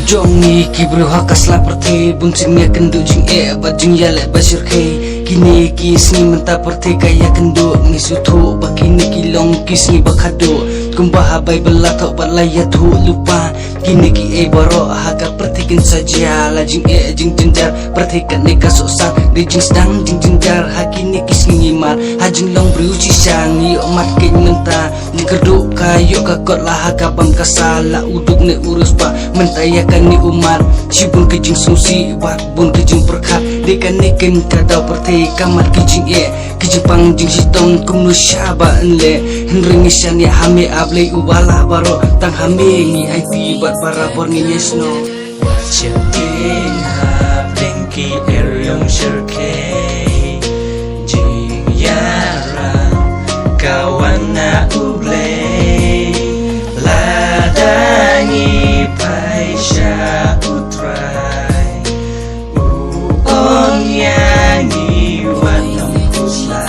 Jongi kibru hakas la perti buncing ya kendu jing bajing ya le basir kei kini kisni menta perti kaya kendu ngisutu bakini kilong kisni bakado kumbah bible la tok balaya tu lupa kini ki baro haga pertikin saja la jing jing jenjar pertikan ne kasosan di jing sedang jing jenjar hakini kisni ngimar hajing long briuci sangi omat kin menta dikerdu kayo kakot lah haga bang kasala uduk ne urus pa mentaya ni umat sibun kejing sungsi bat bun kejing perkat dekan neken kadau perti kamat kejing kejing pang jing sitong kumnu syaba enle henringi syan ya hame able ubala baro tang hame ngi IT bat para borni yesno Wajibin hableng ki eryong shirke jing yara kawan na uble ladani paisha utrai uong yangi wanam kuslai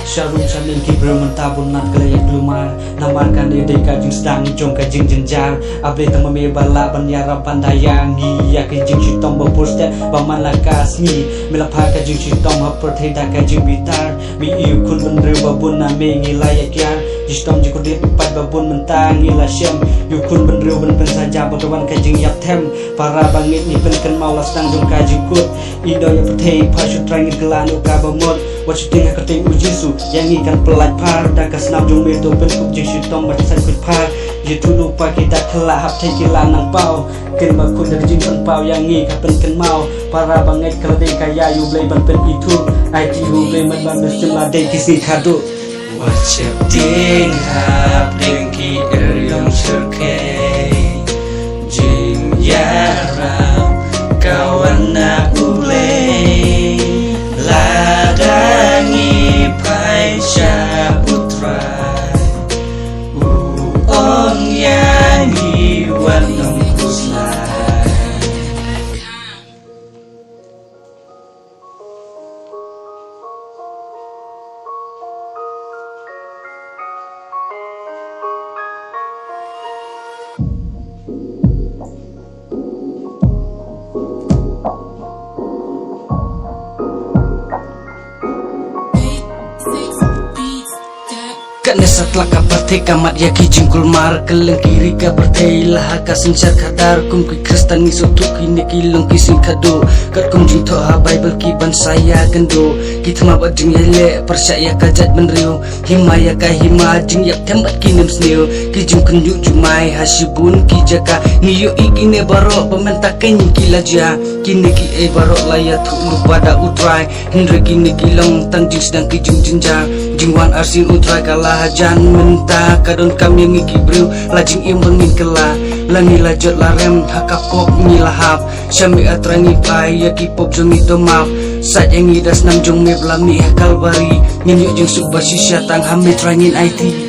Syarum syamin kibra mentabun nat kelayak lumar namarkan ide kajing sedang jong kajing jenjar able temame bala banyara pandayang ya kajing sitong bapurste bamala kasmi melapha kajing sitong hapertheda kajing bitar mi ikun benre babun na mengi layak yar jistom jikudit pat babun mentang ila syam yukun benre ben saja bagawan kajing yap them para bangit ni penken maulas tang jong kajing kut ido ya perthei pasut rangit gelanu kabamot wachuting akating ujisu yang ikan pelat par dakas nam jong meto bentuk jing sitong batasan kut par jitu lupa kita kelak hap thei kila nang pau ken bakun dak jing pen pau yang ngi kapen ken mau para banget kaldei kaya yu blai ban pen itu IT hu blai man ban semla dei kisi khadu wajib ding hableng ki eryong shirke jing yara kawan na ule ladangi paisha utrai uong yangi wanam kuslai Kane satlak kaparte kamat ya kijing kulmar keleng kiri kaparte lah kasencar kadar kum ki kristan ni sotu kini kilong kising kado kat kum jing toha bible ki ban saya gendo kita mabat jing yele percaya kajat benrio himaya ka hima jing yak tembat kinem sneo kijing kunju jumai hasibun ki jaka niyo ikine baro pementaken kilaja kini ki baro layat lu pada utrai hendre kini kilong tang jing sedang kijing jenjar jingwan arsin utrai kalah hajan mentah kadon kami ngiki briu lajing imbengin kela langi lajot larem hakapop ngilahap syami atrangi pai yaki pop jongi tomap sat yang idas nam jong me blami kalbari nginyuk jeng subasisya tang hame trangin IT